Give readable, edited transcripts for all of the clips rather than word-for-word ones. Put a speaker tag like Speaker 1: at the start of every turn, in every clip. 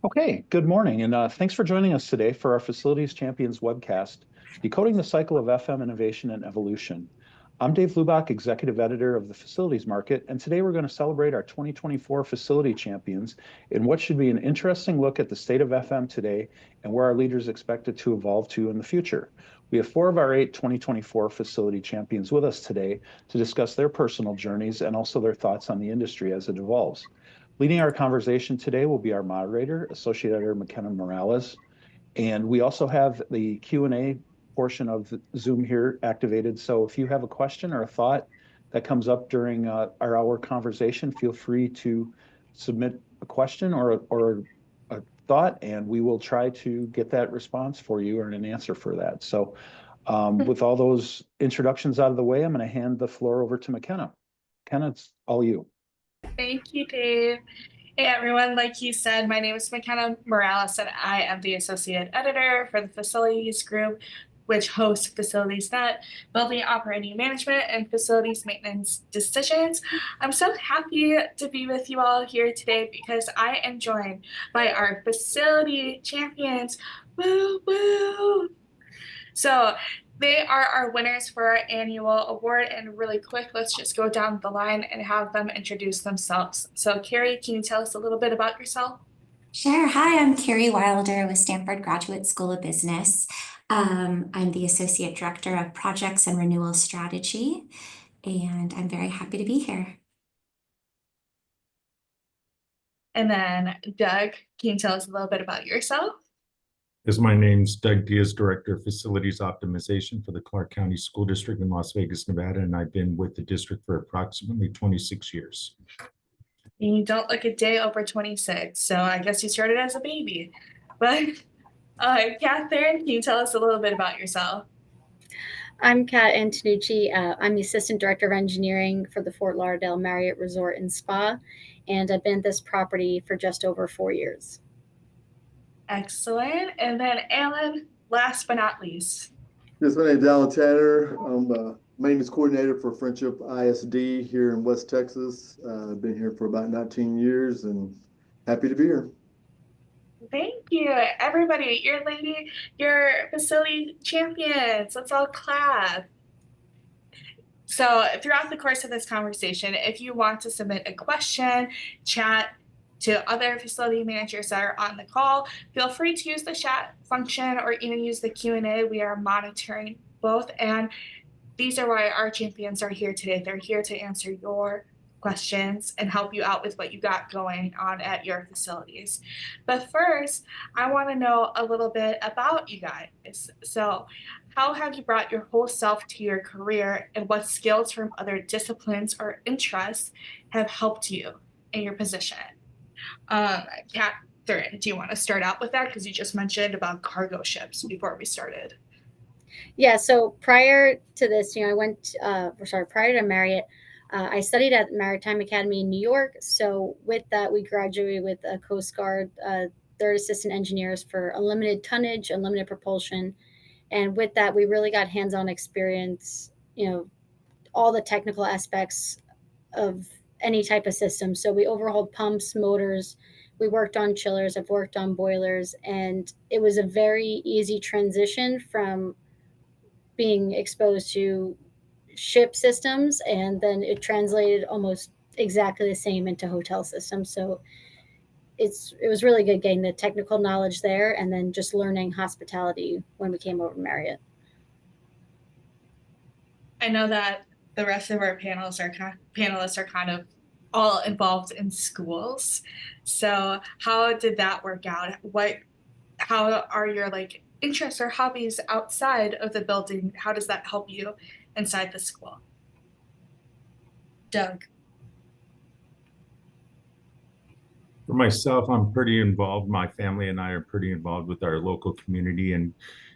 Speaker 1: Okay, good morning, and thanks for joining us today for our Facilities Champions webcast, Decoding the Cycle of FM Innovation and Evolution. I'm Dave Lubach, Executive Editor of the Facilities Market, and today we're going to celebrate our 2024 Facility Champions in what should be an interesting look at the state of FM today and where our leaders expect it to evolve to in the future. We have 4 of our 8 2024 Facility Champions with us today to discuss their personal journeys and also their thoughts on the industry as it evolves. Leading our conversation today will be our moderator, Associate Editor McKenna Morales. And we also have the Q&A portion of Zoom here activated. So if you have a question or a thought that comes up during our hour conversation, feel free to submit a question or a thought, and we will try to get that response for you or an answer for that. So with all those introductions out of the way, I'm going to hand the floor over to McKenna. McKenna, it's all you.
Speaker 2: Thank you, Dave. Hey, everyone. Like you said, my name is McKenna Morales, and I am the Associate Editor for the Facilities Group, which hosts FacilitiesNet, Building Operating Management, and Facilities Maintenance Decisions. I'm so happy to be with you all here today because I am joined by our Facility Champions. Woo, woo! So they are our winners for our annual award. And really quick, let's just go down the line and have them introduce themselves. So Carrie, can you tell us a little bit about yourself?
Speaker 3: Sure. Hi, I'm Carrie Wilder with Stanford Graduate School of Business. I'm the Associate Director of Projects and Renewal Strategy, and I'm very happy to be here.
Speaker 2: And then Doug, can you tell us a little bit about yourself?
Speaker 4: Yes, my name's Doug Diaz, Director of Facilities Optimization for the Clark County School District in Las Vegas, Nevada, and I've been with the district for approximately 26 years.
Speaker 2: You don't look a day over 26, so I guess you started as a baby. But Catherine, can you tell us a little bit about yourself?
Speaker 5: I'm Kat Antonucci. I'm the Assistant Director of Engineering for the Fort Lauderdale Marriott Resort and Spa, and I've been at this property for just over 4 years.
Speaker 2: Excellent. And then Alan, last but not least.
Speaker 6: Yes, my name is Alan Tanner. I'm maintenance coordinator for Friendship ISD here in West Texas. I've been here for about 19 years and happy to be here.
Speaker 2: Thank you, everybody. Your facility champions. Let's all clap. So throughout the course of this conversation, if you want to submit a question, chat to other facility managers that are on the call, feel free to use the chat function or even use the Q&A. We are monitoring both, and these are why our champions are here today. They're here to answer your questions and help you out with what you got going on at your facilities. But first, I want to know a little bit about you guys. So how have you brought your whole self to your career, and what skills from other disciplines or interests have helped you in your position? Catherine, do you want to start out with that? Because you just mentioned about cargo ships before we started.
Speaker 5: Yeah, so prior to this, prior to Marriott, I studied at Maritime Academy in New York. So with that, we graduated with a Coast Guard third assistant engineers for unlimited tonnage, unlimited propulsion. And with that, we really got hands-on experience, all the technical aspects of any type of system. So we overhauled pumps, motors, we worked on chillers, I've worked on boilers, and it was a very easy transition from being exposed to ship systems, and then it translated almost exactly the same into hotel systems. So it was really good getting the technical knowledge there, and then just learning hospitality when we came over to Marriott.
Speaker 2: I know that the rest of our panelists are kind of all involved in schools. So how did that work out? How are your interests or hobbies outside of the building? How does that help you inside the school? Doug.
Speaker 4: For myself, I'm pretty involved. My family and I are pretty involved with our local community, and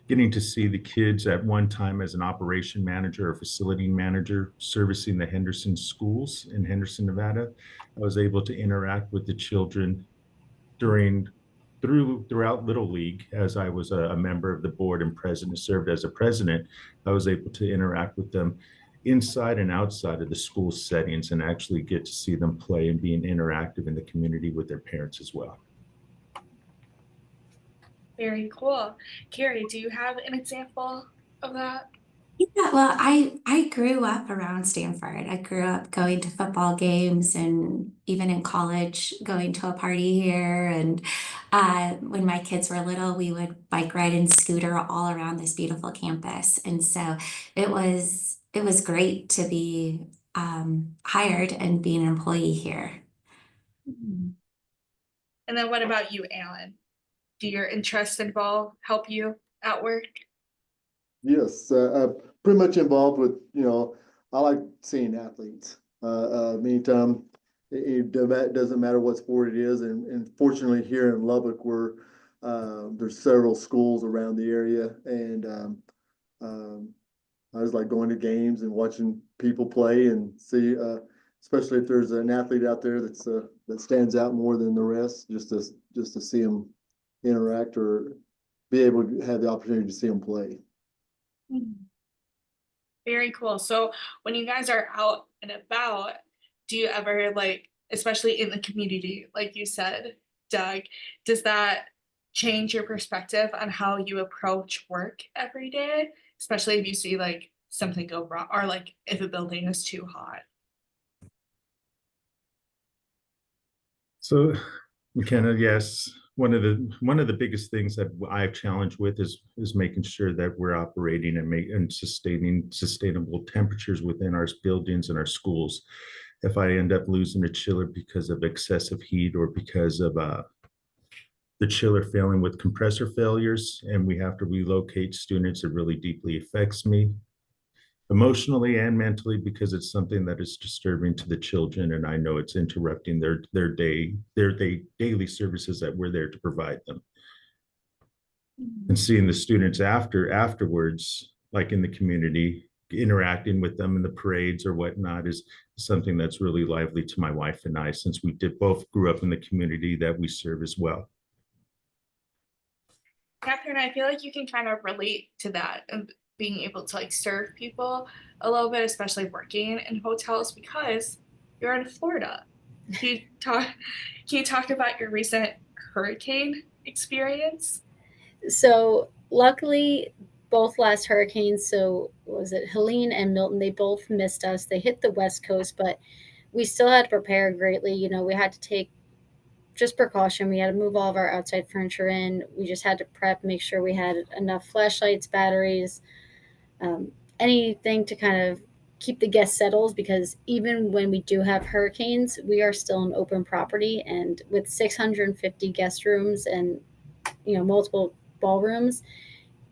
Speaker 4: getting to see the kids at one time as an operation manager or facility manager servicing the Henderson schools in Henderson, Nevada. I was able to interact with the children throughout Little League, as I was a member of the board and served as a president. I was able to interact with them inside and outside of the school settings and actually get to see them play and being interactive in the community with their parents as well.
Speaker 2: Very cool. Carrie, do you have an example of that?
Speaker 3: Yeah, well, I grew up around Stanford. I grew up going to football games and even in college going to a party here. And when my kids were little, we would bike ride and scooter all around this beautiful campus. And so it was great to be hired and be an employee here.
Speaker 2: And then what about you, Alan? Do your interests involve help you at work?
Speaker 6: Yes, pretty much involved with, I like seeing athletes. Meantime, it doesn't matter what sport it is. And fortunately here in Lubbock, there's several schools around the area. And I just like going to games and watching people play and see, especially if there's an athlete out there that stands out more than the rest, just to see them interact or be able to have the opportunity to see them play.
Speaker 2: Very cool. So when you guys are out and about, do you ever like, especially in the community, like you said, Doug, does that change your perspective on how you approach work every day? Especially if you see like something go wrong or like if a building is too hot.
Speaker 4: So, McKenna, yes, one of the biggest things that I challenge with is making sure that we're operating and sustaining sustainable temperatures within our buildings and our schools. If I end up losing a chiller because of excessive heat or because of the chiller failing with compressor failures, and we have to relocate students, it really deeply affects me emotionally and mentally because it's something that is disturbing to the children, and I know it's interrupting their daily services that we're there to provide them. And seeing the students afterwards, like in the community, interacting with them in the parades or whatnot is something that's really lively to my wife and I, since we both grew up in the community that we serve as well.
Speaker 2: Catherine, I feel like you can kind of relate to that and being able to like serve people a little bit, especially working in hotels because you're in Florida. Can you talk about your recent hurricane experience?
Speaker 5: So luckily, both last hurricanes, so was it Helene and Milton, they both missed us. They hit the West Coast, but we still had to prepare greatly. We had to take just precaution. We had to move all of our outside furniture in. We just had to prep, make sure we had enough flashlights, batteries, anything to kind of keep the guests settled, because even when we do have hurricanes, we are still an open property. And with 650 guest rooms and multiple ballrooms,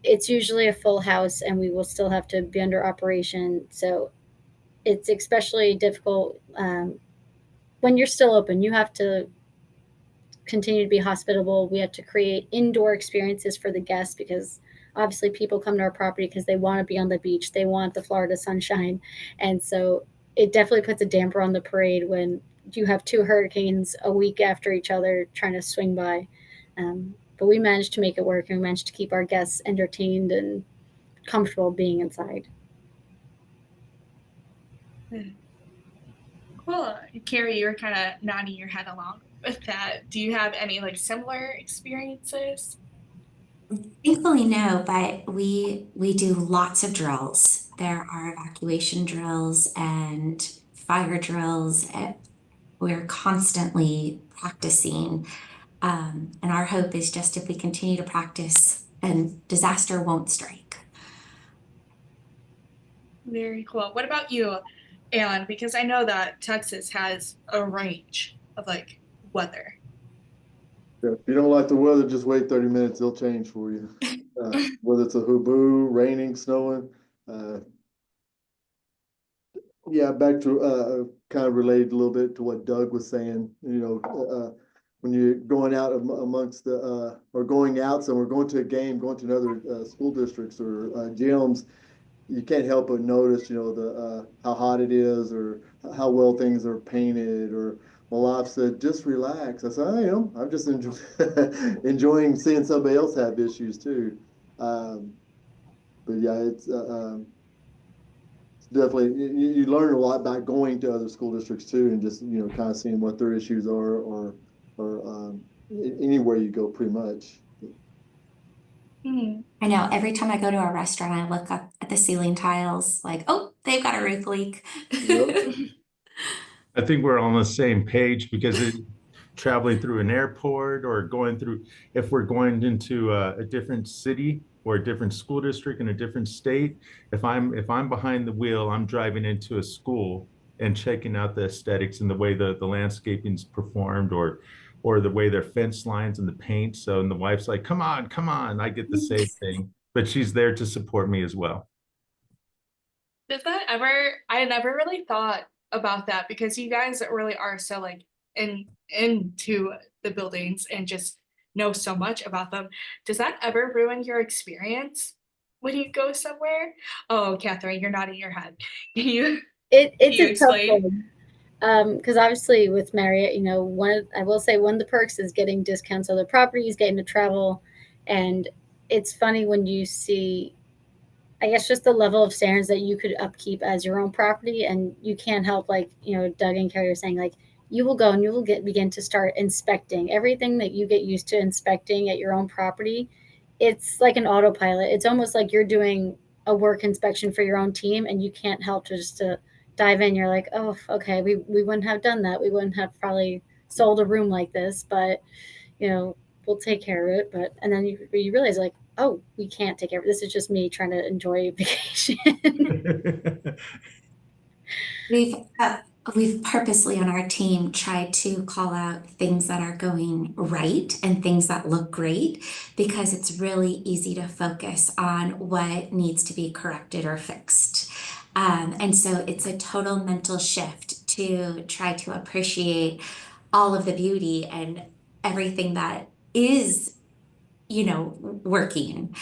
Speaker 5: it's usually a full house and we will still have to be under operation. So it's especially difficult when you're still open. You have to continue to be hospitable. We have to create indoor experiences for the guests because obviously people come to our property because they want to be on the beach. They want the Florida sunshine. And so it definitely puts a damper on the parade when you have two hurricanes a week after each other trying to swing by. But we managed to make it work and we managed to keep our guests entertained and comfortable being inside.
Speaker 2: Cool. Carrie, you're kind of nodding your head along with that. Do you have any like similar experiences?
Speaker 3: Thankfully, no, but we do lots of drills. There are evacuation drills and fire drills. We're constantly practicing. And our hope is just if we continue to practice and disaster won't strike.
Speaker 2: Very cool. What about you, Alan? Because I know that Texas has a range of like weather.
Speaker 6: Yeah, if you don't like the weather, just wait 30 minutes. They'll change for you. Whether it's a hooboo, raining, snowing. Yeah, back to kind of related a little bit to what Doug was saying. When you're going out amongst or going out somewhere, going to a game, going to another school districts or gyms, you can't help but notice, the how hot it is or how well things are painted. Or my wife said, just relax. I said, I am. I'm just enjoying seeing somebody else have issues too. But yeah, it's definitely you learn a lot by going to other school districts too, and just kind of seeing what their issues are, or anywhere you go, pretty much.
Speaker 2: Mhm.
Speaker 3: I know every time I go to a restaurant, I look up at the ceiling tiles like, oh, they've got a roof leak.
Speaker 6: Yep.
Speaker 4: I think we're on the same page because traveling through an airport or going through, if we're going into a different city or a different school district in a different state, if I'm behind the wheel, I'm driving into a school and checking out the aesthetics and the way the landscaping's performed or the way their fence lines and the paint. So, and the wife's like, come on, come on. I get the same thing, but she's there to support me as well.
Speaker 2: Does that ever, I never really thought about that because you guys really are so like into the buildings and just know so much about them. Does that ever ruin your experience when you go somewhere? Oh, Catherine, you're nodding your head. Can you
Speaker 5: It's
Speaker 2: you
Speaker 5: a tough
Speaker 2: explain?
Speaker 5: one. Because obviously with Marriott, you know, I will say one of the perks is getting discounts on the properties, getting to travel, and it's funny when you see, I guess, just the level of standards that you could upkeep as your own property, and you can't help, like, you know, Doug and Carrie were saying, like, you will go and you will begin to start inspecting everything that you get used to inspecting at your own property. It's like an autopilot. It's almost like you're doing a work inspection for your own team, and you can't help to just to dive in. You're like, oh, okay, we wouldn't have done that. We wouldn't have probably sold a room like this, but you know, we'll take care of it. But and then you realize, like, oh, we can't take care of it. This is just me trying to enjoy vacation.
Speaker 3: We've uh, we've purposely on our team tried to call out things that are going right and things that look great because it's really easy to focus on what needs to be corrected or fixed. And so it's a total mental shift to try to appreciate all of the beauty and everything that is, working.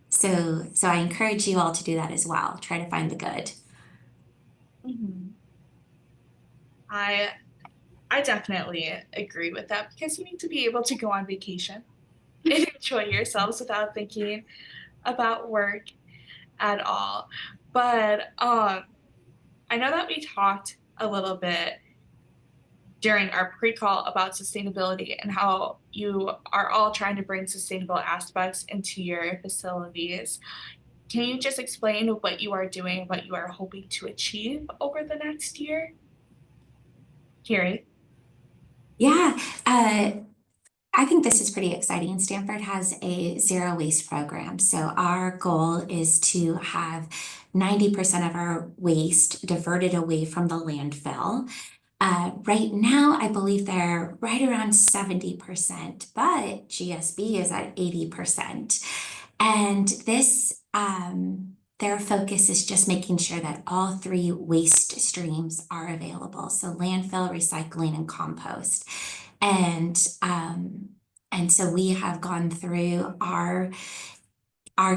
Speaker 3: So I encourage you all to do that as well. Try to find the good.
Speaker 2: Mhm. I I definitely agree with that because you need to be able to go on vacation and enjoy yourselves without thinking about work at all. But I know that we talked a little bit during our pre-call about sustainability and how you are all trying to bring sustainable aspects into your facilities. Can you just explain what you are doing, what you are hoping to achieve over the next year? Carrie?
Speaker 3: Yeah, I think this is pretty exciting. Stanford has a zero waste program. So our goal is to have 90% of our waste diverted away from the landfill. Right now, I believe they're right around 70%, but GSB is at 80%. And their focus is just making sure that all three waste streams are available. So landfill, recycling, and compost. And um, and so we have gone through our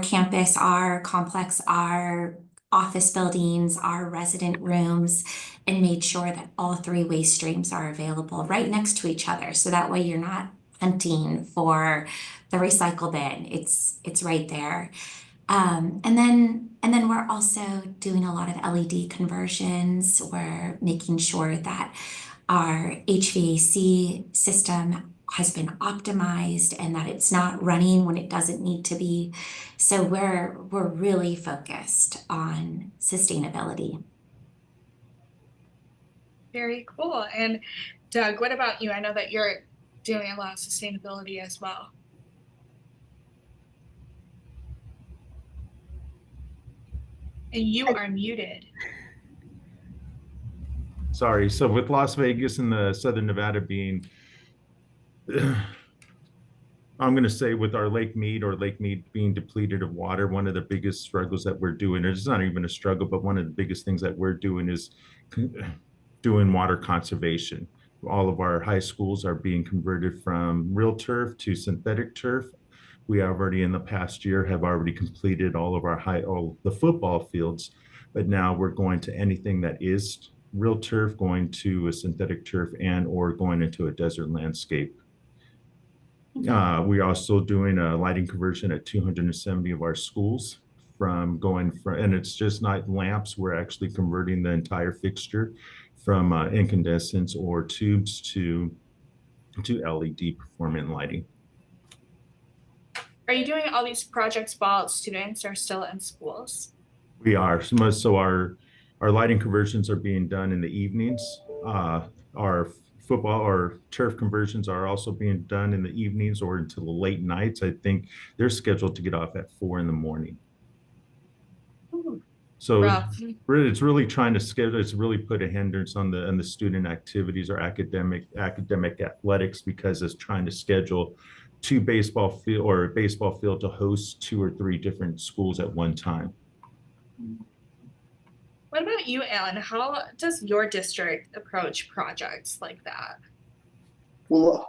Speaker 3: campus, our complex, our office buildings, our resident rooms, and made sure that all three waste streams are available right next to each other. So that way you're not hunting for the recycle bin. It's right there. And then we're also doing a lot of LED conversions. We're making sure that our HVAC system has been optimized and that it's not running when it doesn't need to be. So we're really focused on sustainability.
Speaker 2: Very cool. And Doug, what about you? I know that you're doing a lot of sustainability as well. And you are muted.
Speaker 4: Sorry. So with Las Vegas and the Southern Nevada being, I'm going to say with our Lake Mead being depleted of water, one of the biggest struggles that we're doing, it's not even a struggle, but one of the biggest things that we're doing is doing water conservation. All of our high schools are being converted from real turf to synthetic turf. We have already in the past year have already completed all the football fields, but now we're going to anything that is real turf, going to a synthetic turf and or going into a desert landscape. We're also doing a lighting conversion at 270 of our schools and it's just not lamps. We're actually converting the entire fixture from incandescents or tubes to LED performant lighting.
Speaker 2: Are you doing all these projects while students are still in schools?
Speaker 4: We are. So our lighting conversions are being done in the evenings. Our football or turf conversions are also being done in the evenings or until the late nights. I think they're scheduled to get off at 4 in the morning. So
Speaker 2: Rough.
Speaker 4: it's really trying to schedule. It's really put a hindrance on the student activities or academic athletics because it's trying to schedule two baseball field or a baseball field to host 2 or 3 different schools at one time.
Speaker 2: What about you, Alan? How does your district approach projects like that?
Speaker 6: Well,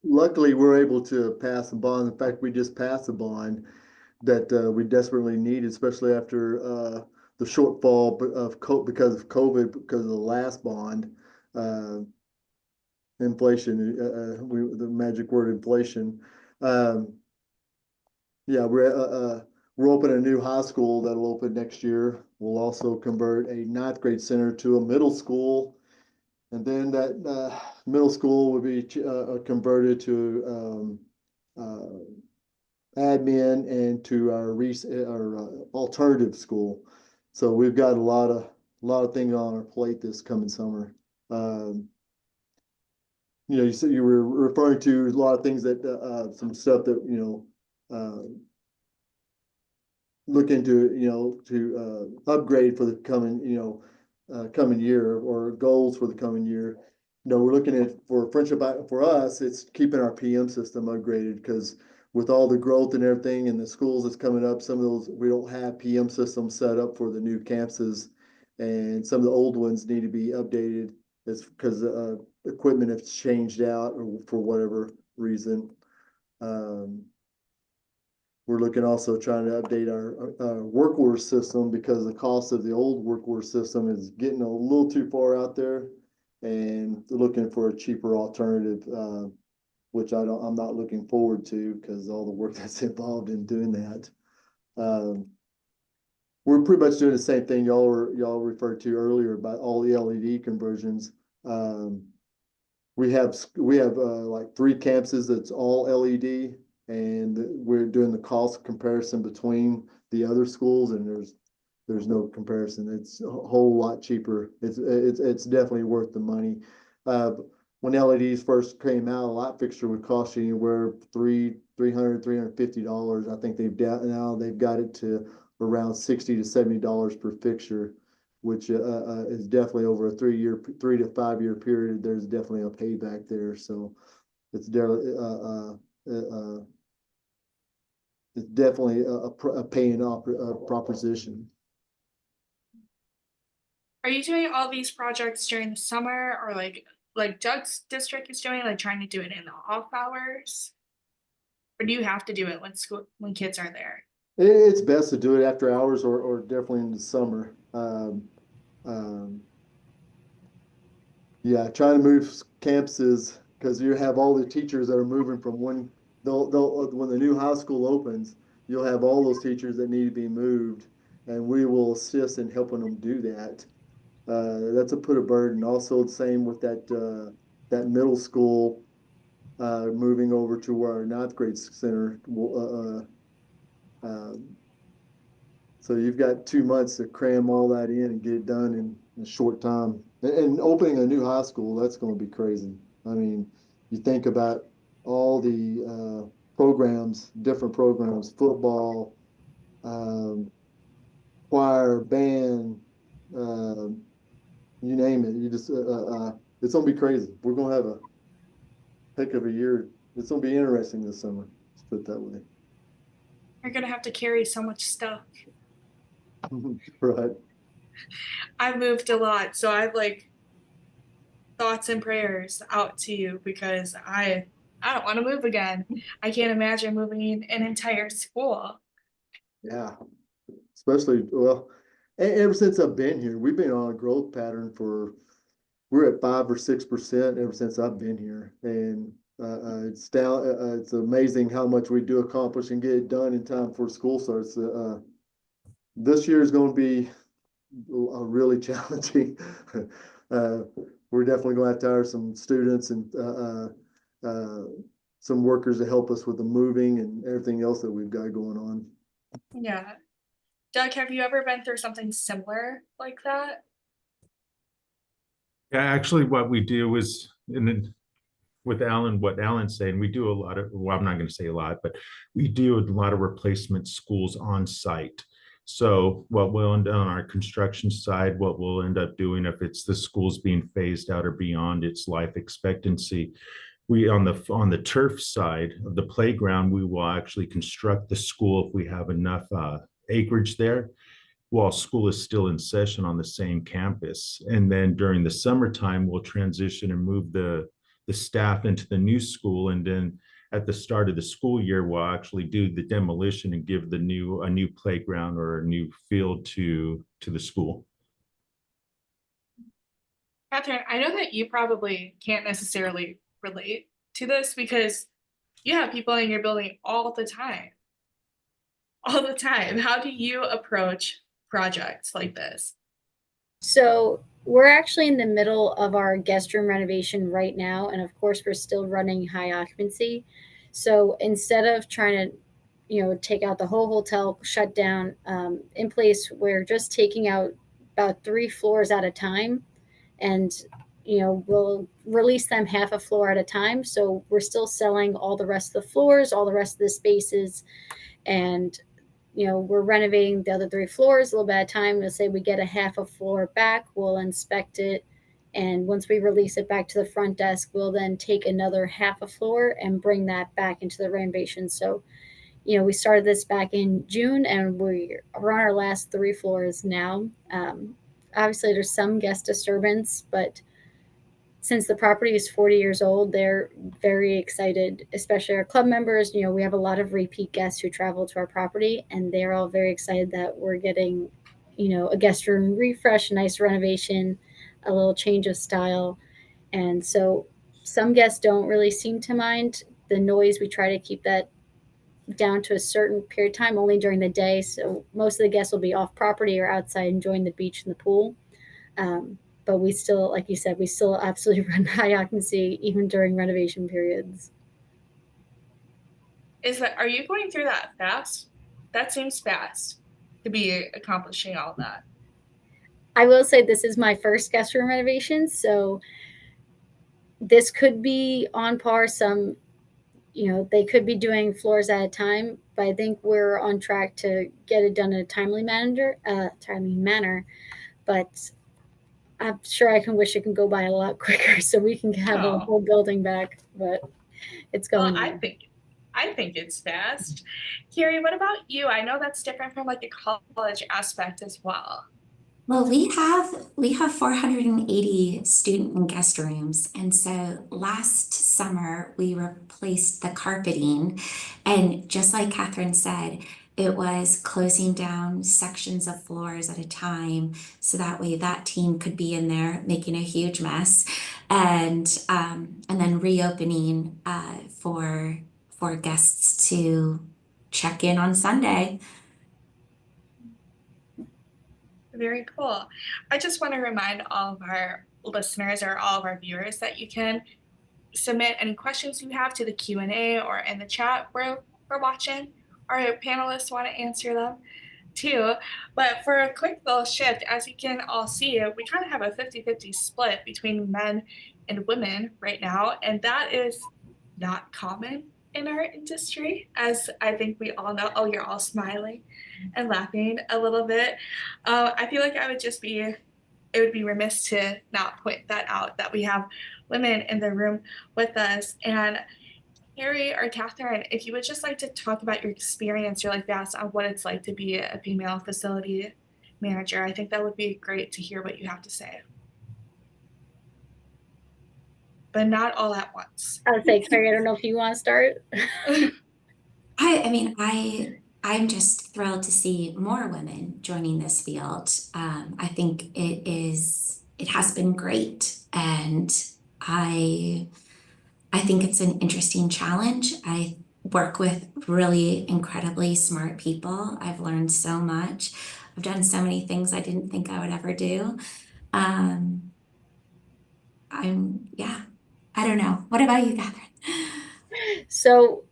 Speaker 6: luckily, we're able to pass a bond. In fact, we just passed a bond that we desperately need, especially after the shortfall because of COVID, because of the last bond. Inflation, the magic word inflation. Yeah, we're opening a new high school that'll open next year. We'll also convert a 9th grade center to a middle school. And then that middle school would be converted to admin and to our alternative school. So we've got a lot of things on our plate this coming summer. You said you were referring to a lot of things that some stuff that look into to upgrade for the coming year or goals for the coming year. We're looking at for Friendship for us, it's keeping our PM system upgraded because with all the growth and everything and the schools that's coming up, some of those we don't have PM systems set up for the new campuses, and some of the old ones need to be updated. It's because equipment has changed out or for whatever reason. We're looking also trying to update our work order system because the cost of the old work order system is getting a little too far out there, and looking for a cheaper alternative, which I'm not looking forward to because all the work that's involved in doing that. We're pretty much doing the same thing y'all referred to earlier about all the LED conversions. We have like 3 campuses that's all LED, and we're doing the cost comparison between the other schools, and there's no comparison. It's a whole lot cheaper. It's definitely worth the money. When LEDs first came out, a light fixture would cost you anywhere $350. I think now they've got it to around $60 to $70 per fixture, which is definitely over a 3 to 5 year period. There's definitely a payback there. So it's definitely a paying off proposition.
Speaker 2: Are you doing all these projects during the summer, or like Doug's district is doing, like trying to do it in the off hours? Or do you have to do it when kids are there?
Speaker 6: It's best to do it after hours or definitely in the summer. Yeah, trying to move campuses because you have all the teachers that are moving from one. They'll when the new high school opens, you'll have all those teachers that need to be moved, and we will assist in helping them do that. That's a burden. Also, the same with that middle school moving over to our 9th grade center. So you've got 2 months to cram all that in and get it done in a short time. And opening a new high school, that's going to be crazy. I mean, you think about all the programs, different programs, football, choir, band, you name it. You just it's going to be crazy. We're going to have a heck of a year. It's going to be interesting this summer. Let's put it that way.
Speaker 2: You're gonna have to carry so much stuff.
Speaker 6: Right.
Speaker 2: I've moved a lot, so I've like thoughts and prayers out to you because I don't want to move again. I can't imagine moving an entire school.
Speaker 6: Yeah, especially ever since I've been here, we've been on a growth pattern we're at 5 or 6% ever since I've been here, and it's down. It's amazing how much we do accomplish and get it done in time before school starts. This year is going to be really challenging. We're definitely going to have to hire some students and some workers to help us with the moving and everything else that we've got going on.
Speaker 2: Yeah. Doug, have you ever been through something similar like that?
Speaker 4: Yeah, actually, what we do is, with Alan, what Alan's saying, we do a lot of, well, I'm not going to say a lot, but we do a lot of replacement schools on site. So what we'll end on our construction side, what we'll end up doing if it's the schools being phased out or beyond its life expectancy, we on the turf side of the playground, we will actually construct the school if we have enough acreage there while school is still in session on the same campus. And then during the summertime, we'll transition and move the staff into the new school. And then at the start of the school year, we'll actually do the demolition and give a new playground or a new field to the school.
Speaker 2: Catherine, I know that you probably can't necessarily relate to this because you have people in your building all the time. All the time. How do you approach projects like this?
Speaker 5: So we're actually in the middle of our guest room renovation right now. And of course, we're still running high occupancy. So instead of trying to, take out the whole hotel, shut down in place, we're just taking out about 3 floors at a time. And, we'll release them half a floor at a time. So we're still selling all the rest of the floors, all the rest of the spaces. And we're renovating the other 3 floors a little bit at a time. Let's say we get a half a floor back, we'll inspect it. And once we release it back to the front desk, we'll then take another half a floor and bring that back into the renovation. So, we started this back in June and we're on our last 3 floors now. Obviously, there's some guest disturbance, but since the property is 40 years old, they're very excited, especially our club members. We have a lot of repeat guests who travel to our property, and they're all very excited that we're getting, a guest room refresh, a nice renovation, a little change of style. And so some guests don't really seem to mind the noise. We try to keep that down to a certain period of time, only during the day. So most of the guests will be off property or outside enjoying the beach and the pool. But we still, like you said, we still absolutely run high occupancy even during renovation periods.
Speaker 2: Are you going through that fast? That seems fast to be accomplishing all that.
Speaker 5: I will say this is my first guest room renovation, so this could be on par. Some, they could be doing floors at a time, but I think we're on track to get it done in a timely manner. But I'm sure I can wish it can go by a lot quicker so we can have a whole building back, but it's going.
Speaker 2: Well, I think it's fast. Carrie, what about you? I know that's different from like a college aspect as well.
Speaker 3: Well, we have 480 student and guest rooms. And so last summer we replaced the carpeting. And just like Catherine said, it was closing down sections of floors at a time. So that way that team could be in there making a huge mess. And then reopening for guests to check in on Sunday.
Speaker 2: Very cool. I just want to remind all of our listeners or all of our viewers that you can submit any questions you have to the Q&A or in the chat where we're watching. Our panelists want to answer them too. But for a quick little shift, as you can all see, we kind of have a 50-50 split between men and women right now, and that is not common in our industry, as I think we all know. Oh, you're all smiling and laughing a little bit. I feel like it would be remiss to not point that out, that we have women in the room with us. And Carrie or Catherine, if you would just like to talk about your experience, your life past on what it's like to be a female facility manager, I think that would be great to hear what you have to say. But not all at once.
Speaker 5: I would say, Carrie, I don't know if you want to start.
Speaker 3: I'm just thrilled to see more women joining this field. I think it has been great, and I think it's an interesting challenge. I work with really incredibly smart people. I've learned so much. I've done so many things I didn't think I would ever do. I don't know. What about you, Catherine?
Speaker 5: So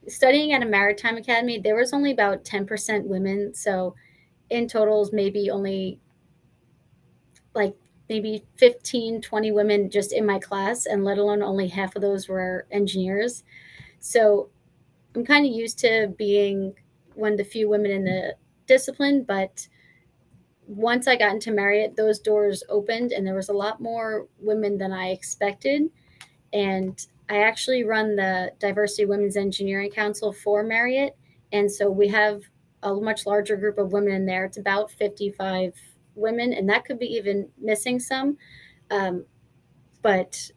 Speaker 5: studying at a maritime academy, there was only about 10% women. So in totals, maybe only like maybe 15, 20 women just in my class, and let alone only half of those were engineers. So I'm kind of used to being one of the few women in the discipline, but once I got into Marriott, those doors opened and there was a lot more women than I expected. And I actually run the Diversity Women's Engineering Council for Marriott. And so we have a much larger group of women in there. It's about 55 women, and that could be even missing some. But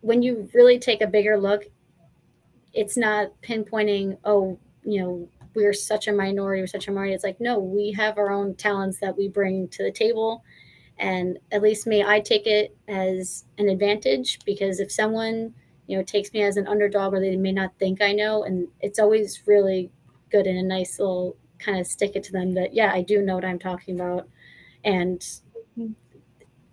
Speaker 5: when you really take a bigger look, it's not pinpointing, oh, we're such a minority, we're such a minority. It's like, no, we have our own talents that we bring to the table. And at least me, I take it as an advantage, because if someone, takes me as an underdog, or they may not think I know, and it's always really good and a nice little kind of stick it to them that, yeah, I do know what I'm talking about. And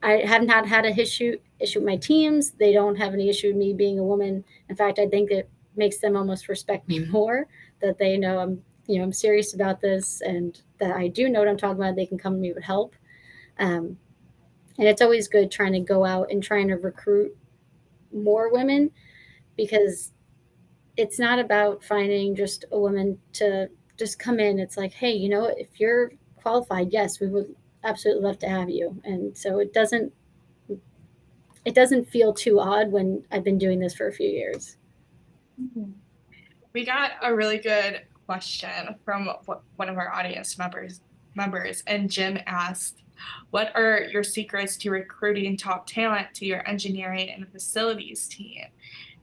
Speaker 5: I haven't had an issue with my teams. They don't have any issue with me being a woman. In fact, I think it makes them almost respect me more, that they know I'm serious about this, and that I do know what I'm talking about. They can come to me with help. And it's always good trying to go out and trying to recruit more women, because it's not about finding just a woman to just come in. It's like, hey, if you're qualified, yes, we would absolutely love to have you. And so it doesn't feel too odd when I've been doing this for a few years.
Speaker 2: We got a really good question from one of our audience members, and Jim asked, what are your secrets to recruiting top talent to your engineering and facilities team?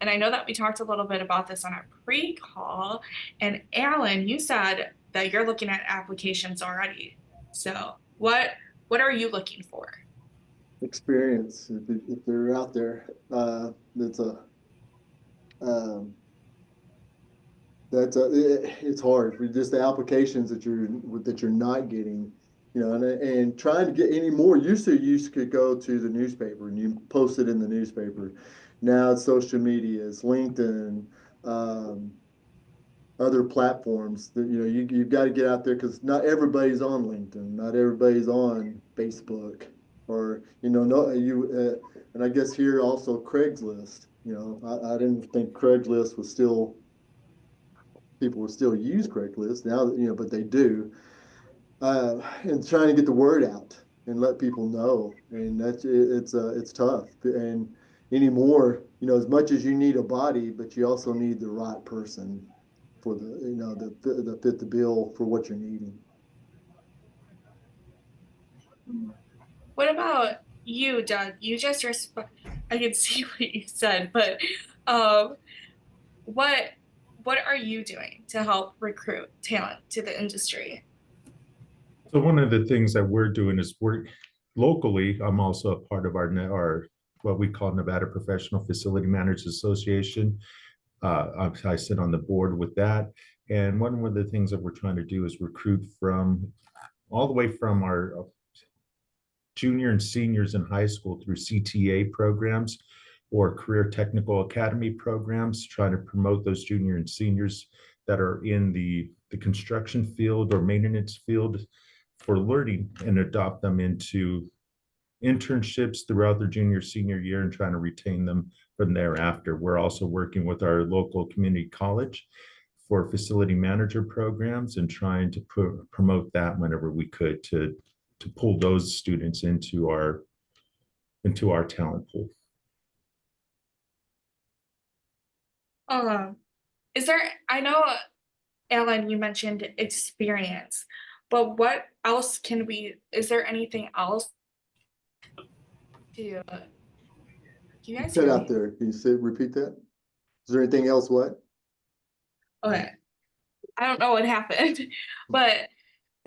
Speaker 2: And I know that we talked a little bit about this on our pre-call, and Alan, you said that you're looking at applications already. So what are you looking for?
Speaker 6: Experience. If they're out there, it's hard for just the applications that you're not getting, and trying to get any more. You could go to the newspaper and you post it in the newspaper. Now it's social media, it's LinkedIn, other platforms that you've got to get out there, because not everybody's on LinkedIn, not everybody's on Facebook, or no you and I guess here also Craigslist. I didn't think Craigslist was still, people would still use Craigslist now, but they do. And trying to get the word out and let people know, and it's tough. And anymore, as much as you need a body, but you also need the right person for the fit the bill for what you're needing.
Speaker 2: What about you, Doug? You just I can see what you said, but what are you doing to help recruit talent to the industry?
Speaker 4: So one of the things that we're doing is we're locally, I'm also a part of our what we call Nevada Professional Facility Managers Association. I sit on the board with that. And one of the things that we're trying to do is recruit from all the way from our junior and seniors in high school through CTA programs or career technical academy programs, trying to promote those junior and seniors that are in the construction field or maintenance field for learning, and adopt them into internships throughout their junior senior year and trying to retain them from thereafter. We're also working with our local community college for facility manager programs and trying to promote that whenever we could to pull those students into our talent pool.
Speaker 2: Is there, I know, Alan, you mentioned experience, but what else is there anything else to, you guys
Speaker 6: Cut out there. Can you repeat that? Is there anything else? What?
Speaker 2: Okay. I don't know what happened, but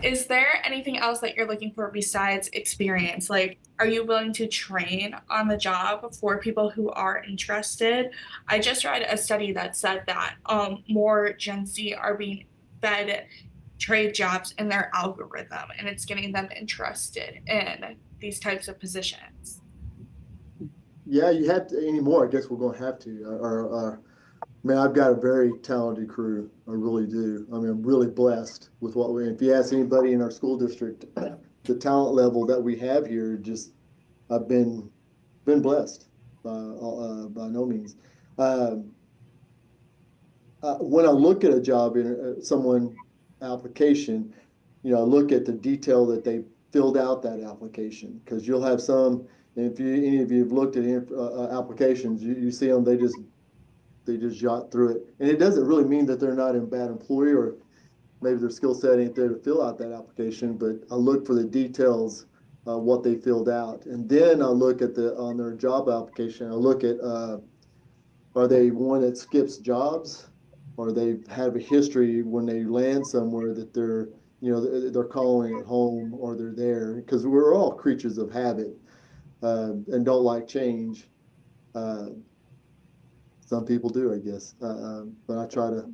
Speaker 2: is there anything else that you're looking for besides experience? Like, are you willing to train on the job for people who are interested? I just read a study that said that more Gen Z are being fed trade jobs in their algorithm, and it's getting them interested in these types of positions.
Speaker 6: yeah, you have to anymore. I guess we're going to have to. Man, I've got a very talented crew. I really do. I mean, I'm really blessed with what we. If you ask anybody in our school district, the talent level that we have here, just I've been blessed by no means. Um, when I look at a job in someone application, you know, I look at the detail that they filled out that application because you'll have some. And if any of you have looked at applications, you see them. They just jot through it, and it doesn't really mean that they're not a bad employee or maybe their skill set ain't there to fill out that application. But I look for the details, what they filled out, and then I look at on their job application. I look at are they one that skips jobs, or they have a history when they land somewhere that they're they're calling it home or they're there because we're all creatures of habit and don't like change. Uh, some people do, I guess. But I try to.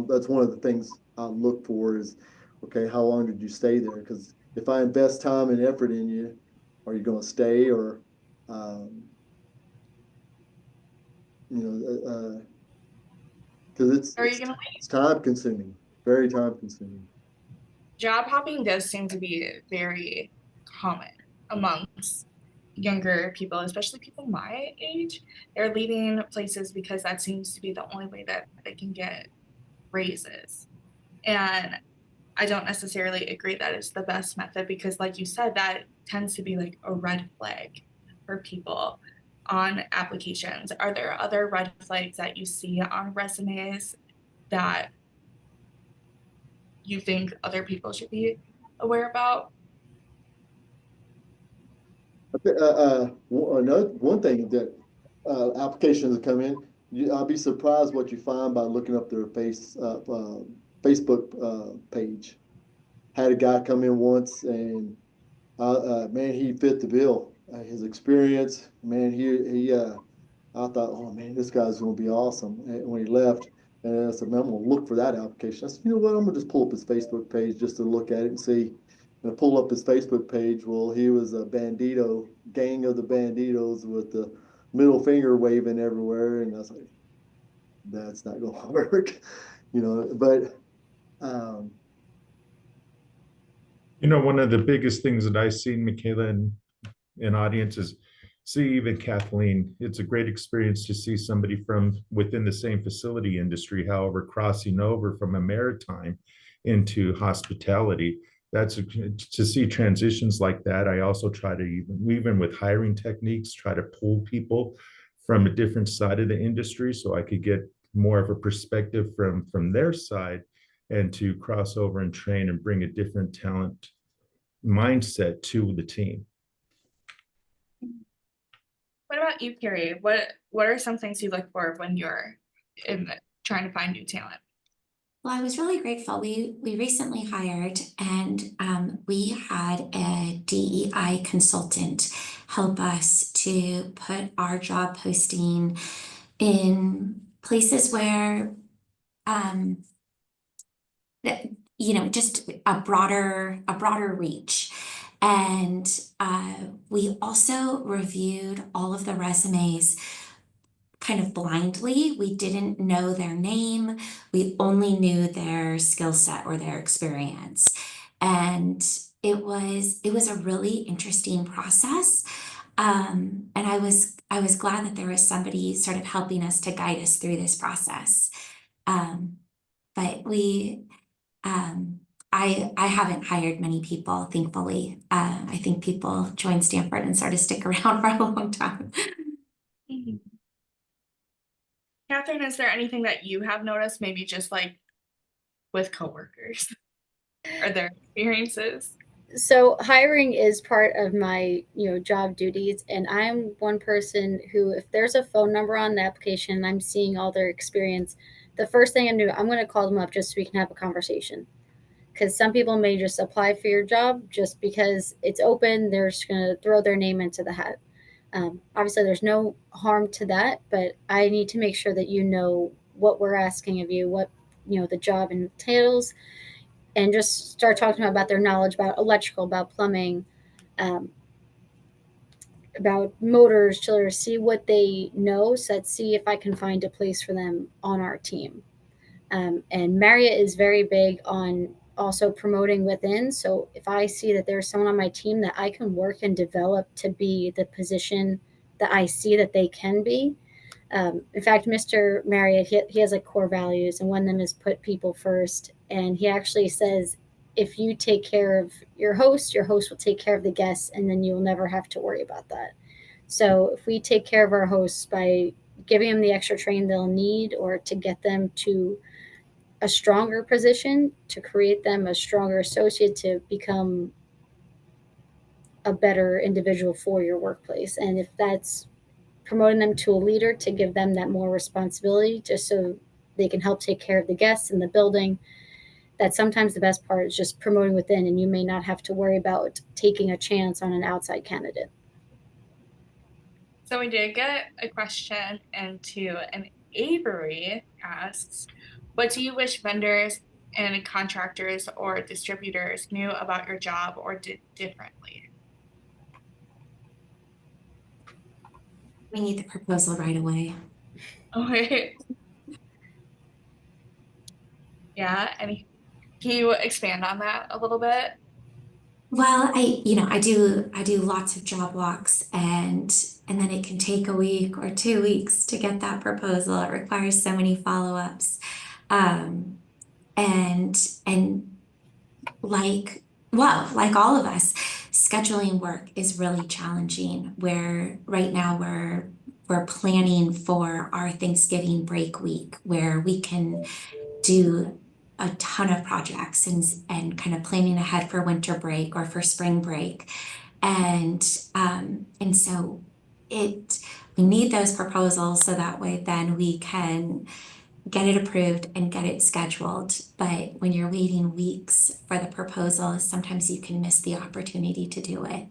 Speaker 6: That's one of the things I look for is, okay, how long did you stay there? Because if I invest time and effort in you, are you going to stay or, um, you know, because
Speaker 2: Or are you gonna leave?
Speaker 6: it's time consuming, very time consuming.
Speaker 2: Job hopping does seem to be very common amongst younger people, especially people my age. They're leaving places because that seems to be the only way that they can get raises. And I don't necessarily agree that it's the best method because, like you said, that tends to be like a red flag for people on applications. Are there other red flags that you see on resumes that you think other people should be aware about?
Speaker 6: Another one thing that applications that come in, I'll be surprised what you find by looking up their Facebook page. Had a guy come in once, and man, he fit the bill. His experience, man, I thought, oh man, this guy's going to be awesome. And when he left, and I said, man, I'm going to look for that application. I said, you know what? I'm going to just pull up his Facebook page just to look at it and see. And I pull up his Facebook page. Well, he was a bandito, gang of the banditos with the middle finger waving everywhere. And I was like, that's not going to work, you know. But um,
Speaker 4: One of the biggest things that I see, Michaela, in audiences, see even Kathleen, it's a great experience to see somebody from within the same facility industry, however, crossing over from a maritime into hospitality. That's to see transitions like that. I also try to even with hiring techniques, try to pull people from a different side of the industry so I could get more of a perspective from their side and to cross over and train and bring a different talent mindset to the team.
Speaker 2: What about you, Carrie? What are some things you look for when you're trying to find new talent?
Speaker 3: Well, I was really grateful. We recently hired, and we had a DEI consultant help us to put our job posting in places where that, just a broader reach. And we also reviewed all of the resumes kind of blindly. We didn't know their name. We only knew their skill set or their experience. And it was a really interesting process. And I was glad that there was somebody sort of helping us to guide us through this process. But I haven't hired many people, thankfully. I think people join Stanford and sort of stick around for a long time.
Speaker 2: Mm-hmm. Catherine, is there anything that you have noticed, maybe just like with coworkers or their experiences?
Speaker 5: So hiring is part of my job duties, and I'm one person who, if there's a phone number on the application and I'm seeing all their experience, the first thing I'm going to call them up just so we can have a conversation. Because some people may just apply for your job just because it's open, they're just going to throw their name into the hat. Obviously there's no harm to that, but I need to make sure that you know what we're asking of you, what the job entails, and just start talking about their knowledge about electrical, about plumbing, um, about motors, chillers, see what they know. So let's see if I can find a place for them on our team. And Marriott is very big on also promoting within. So if I see that there's someone on my team that I can work and develop to be the position that I see that they can be. In fact, Mr. Marriott, he has like core values, and one of them is put people first. And he actually says, if you take care of your host will take care of the guests, and then you'll never have to worry about that. So if we take care of our hosts by giving them the extra training they'll need, or to get them to a stronger position, to create them a stronger associate, to become a better individual for your workplace. And if that's promoting them to a leader, to give them that more responsibility just so they can help take care of the guests in the building, that sometimes the best part is just promoting within, and you may not have to worry about taking a chance on an outside candidate.
Speaker 2: So we did get a question into an Avery asks, what do you wish vendors and contractors or distributors knew about your job or did differently?
Speaker 3: We need the proposal right away.
Speaker 2: Okay. Yeah, and can you expand on that a little bit?
Speaker 3: Well, I do lots of job walks, and then it can take a week or 2 weeks to get that proposal. It requires so many follow-ups. Um, and like all of us, scheduling work is really challenging. Where right now we're planning for our Thanksgiving break week, where we can do a ton of projects and kind of planning ahead for winter break or for spring break. And so we need those proposals so that way then we can get it approved and get it scheduled. But when you're waiting weeks for the proposal, sometimes you can miss the opportunity to do it.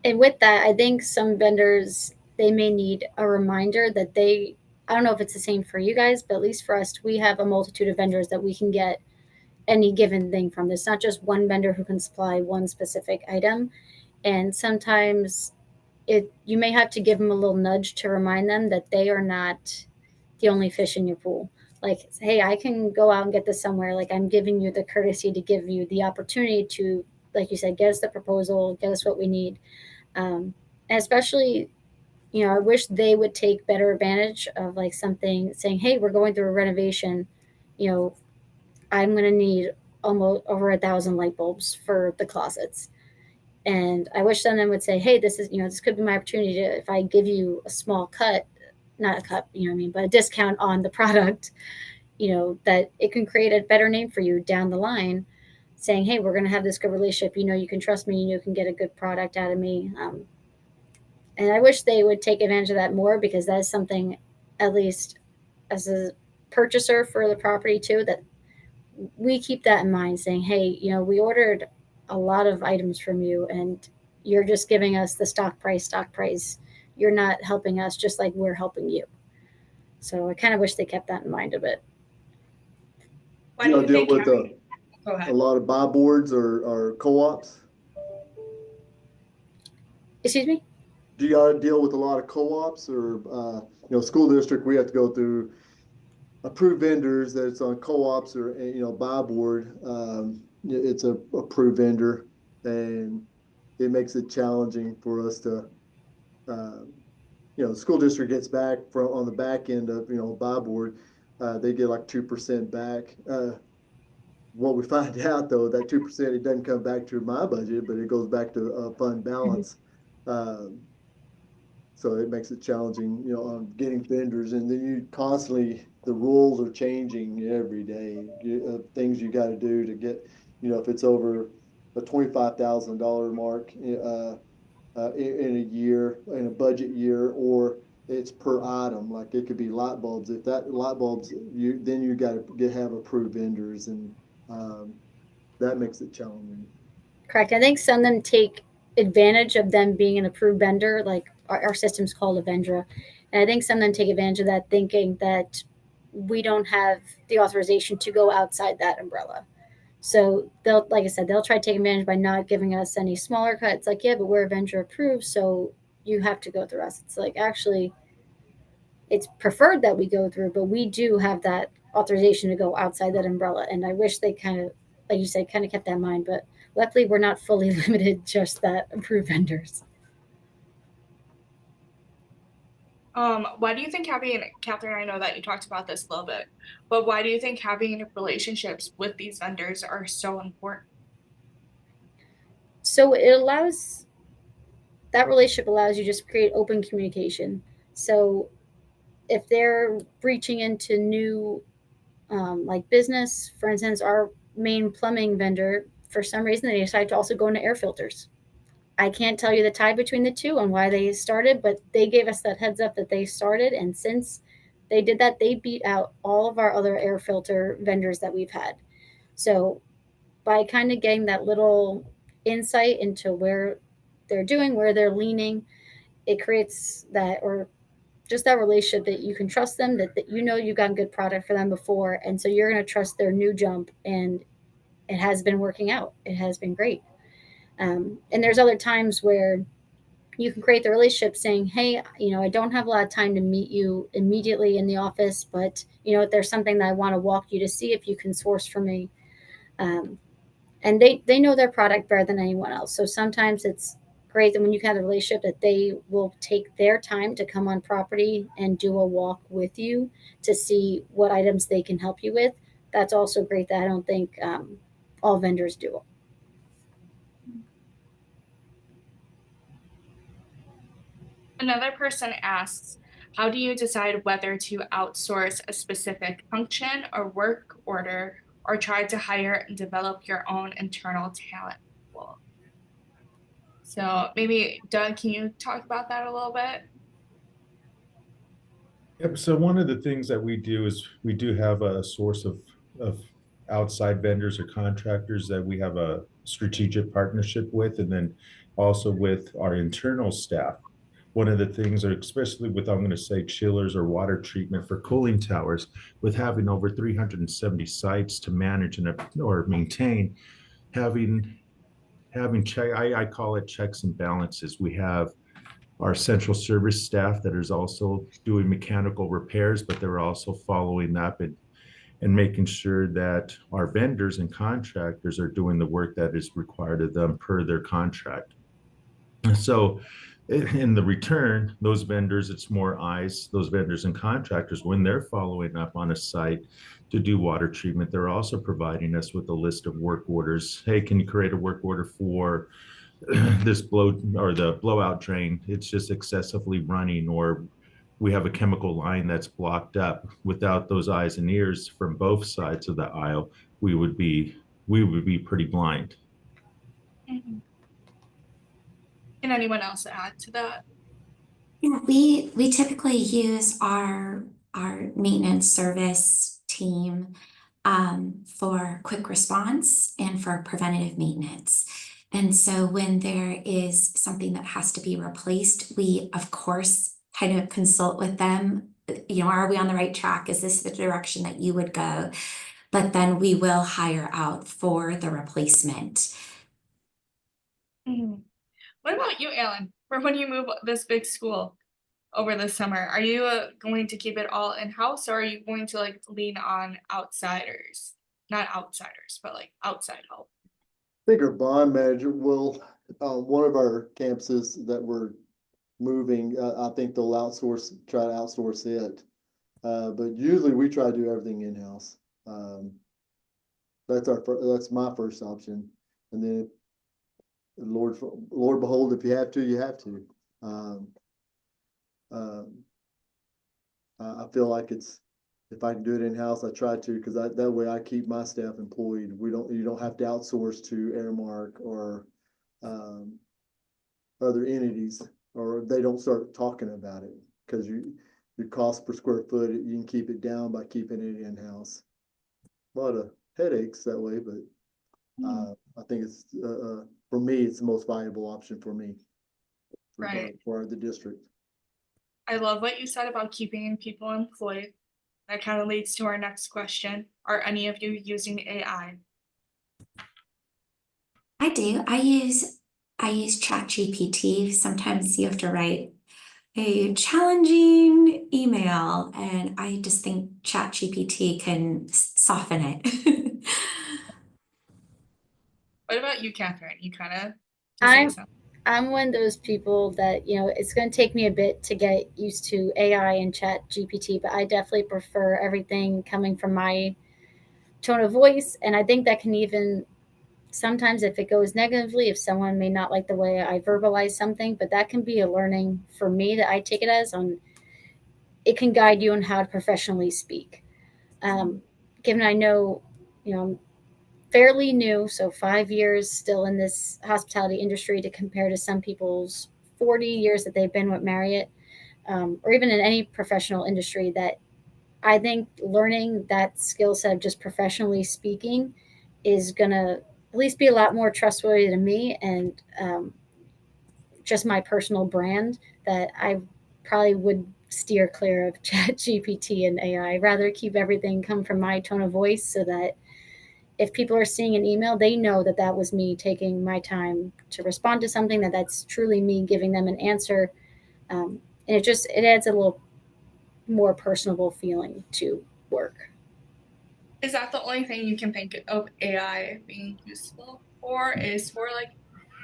Speaker 5: And with that, I think some vendors, they may need a reminder that I don't know if it's the same for you guys, but at least for us, we have a multitude of vendors that we can get any given thing from. There's not just one vendor who can supply one specific item. And sometimes you may have to give them a little nudge to remind them that they are not the only fish in your pool. Like, hey, I can go out and get this somewhere. Like, I'm giving you the courtesy to give you the opportunity to, like you said, get us the proposal, get us what we need. And especially, I wish they would take better advantage of like something saying, hey, we're going through a renovation. I'm going to need almost over 1,000 light bulbs for the closets. And I wish someone would say, hey, this could be my opportunity to, if I give you a small cut, not a cut, but a discount on the product, that it can create a better name for you down the line, saying, hey, we're going to have this good relationship. You can trust me. You can get a good product out of me. And I wish they would take advantage of that more, because that is something, at least as a purchaser for the property too, that we keep that in mind, saying, hey, we ordered a lot of items from you, and you're just giving us the stock price. You're not helping us just like we're helping you. So I kind of wish they kept that in mind a bit.
Speaker 2: Why do you
Speaker 6: deal
Speaker 2: think
Speaker 6: with
Speaker 2: Go
Speaker 6: a
Speaker 2: ahead.
Speaker 6: lot of buy boards or co-ops?
Speaker 5: Excuse me?
Speaker 6: Do y'all deal with a lot of co-ops or, school district, we have to go through approved vendors that it's on co-ops or, buy board. It's a approved vendor, and it makes it challenging for us to, the school district gets back on the back end of, buy board, they get like 2% back. What we find out though, that 2%, it doesn't come back to my budget, but it goes back to fund balance. So it makes it challenging, on getting vendors, and then the rules are changing every day. Things you got to do to get, if it's over a $25,000 mark in a year, in a budget year, or it's per item. Like it could be light bulbs. If that light bulbs, then you got to have approved vendors, and that makes it challenging.
Speaker 5: Correct. I think some of them take advantage of them being an approved vendor, like our system's called Avendra. And I think some of them take advantage of that, thinking that we don't have the authorization to go outside that umbrella. So they'll, like I said, they'll try to take advantage by not giving us any smaller cut. It's like, yeah, but we're vendor approved, so you have to go through us. It's like, actually, it's preferred that we go through, but we do have that authorization to go outside that umbrella. And I wish they kind of, like you said, kind of kept that in mind. But luckily, we're not fully limited just that approved vendors.
Speaker 2: Why do you think having, Catherine, I know that you talked about this a little bit, but why do you think having relationships with these vendors are so important?
Speaker 5: So it allows, that relationship allows you just create open communication. So if they're reaching into new, like business, for instance, our main plumbing vendor, for some reason, they decided to also go into air filters. I can't tell you the tie between the two and why they started, but they gave us that heads up that they started. And since they did that, they beat out all of our other air filter vendors that we've had. So by kind of getting that little insight into where they're doing, where they're leaning, it creates that, or just that relationship that you can trust them, that you know you got a good product for them before. And so you're going to trust their new jump. And it has been working out. It has been great. And there's other times where you can create the relationship saying, hey, I don't have a lot of time to meet you immediately in the office, but if there's something that I want to walk you to see if you can source for me. And they know their product better than anyone else. So sometimes it's great that when you have a relationship that they will take their time to come on property and do a walk with you to see what items they can help you with. That's also great that I don't think all vendors do.
Speaker 2: Another person asks, how do you decide whether to outsource a specific function or work order or try to hire and develop your own internal talent pool? So maybe Doug, can you talk about that a little bit?
Speaker 4: Yep. So one of the things that we do is we do have a source of outside vendors or contractors that we have a strategic partnership with, and then also with our internal staff. One of the things, or especially with, I'm going to say, chillers or water treatment for cooling towers, with having over 370 sites to manage and or maintain, having check, I call it checks and balances. We have our central service staff that is also doing mechanical repairs, but they're also following up and making sure that our vendors and contractors are doing the work that is required of them per their contract. So in the return, those vendors, it's more eyes, those vendors and contractors, when they're following up on a site to do water treatment, they're also providing us with a list of work orders. Hey, can you create a work order for this blow or the blowout drain? It's just excessively running, or we have a chemical line that's blocked up. Without those eyes and ears from both sides of the aisle, we would be pretty blind.
Speaker 2: Mm-hmm. Can anyone else add to that?
Speaker 3: Yeah, we typically use our maintenance service team for quick response and for preventative maintenance. And so when there is something that has to be replaced, we of course kind of consult with them. Are we on the right track? Is this the direction that you would go? But then we will hire out for the replacement.
Speaker 2: Mm-hmm. What about you, Alan? For when you move this big school over the summer, are you going to keep it all in-house, or are you going to lean on outsiders? Not outsiders, but outside help.
Speaker 6: I think our bond manager will, one of our campuses that we're moving, I think they'll try to outsource it. But usually we try to do everything in-house. That's my first option. And then Lord behold, if you have to, you have to. I feel like if I can do it in-house, I try to, because that way I keep my staff employed. You don't have to outsource to Airmark or other entities, or they don't start talking about it, because your cost per square foot, you can keep it down by keeping it in-house. A lot of headaches that way, but I think it's for me, it's the most valuable option for me,
Speaker 2: Right.
Speaker 6: for the district.
Speaker 2: I love what you said about keeping people employed. That kind of leads to our next question. Are any of you using AI?
Speaker 3: I do. I use ChatGPT. Sometimes you have to write a challenging email, and I just think ChatGPT can soften it.
Speaker 2: What about you, Catherine? You kind of to say
Speaker 5: I'm
Speaker 2: something.
Speaker 5: I'm one of those people that, it's going to take me a bit to get used to AI and Chat GPT, but I definitely prefer everything coming from my tone of voice. And I think that can even sometimes, if it goes negatively, if someone may not like the way I verbalize something, but that can be a learning for me that I take it as on it can guide you on how to professionally speak. Um, Given I know, I'm fairly new, so 5 years still in this hospitality industry to compare to some people's 40 years that they've been with Marriott, or even in any professional industry, that I think learning that skill set of just professionally speaking is going to at least be a lot more trustworthy to me and just my personal brand that I probably would steer clear of Chat GPT and AI. I'd rather keep everything come from my tone of voice so that if people are seeing an email, they know that that was me taking my time to respond to something, that's truly me giving them an answer. And it adds a little more personable feeling to work.
Speaker 2: Is that the only thing you can think of AI being useful for? Is for like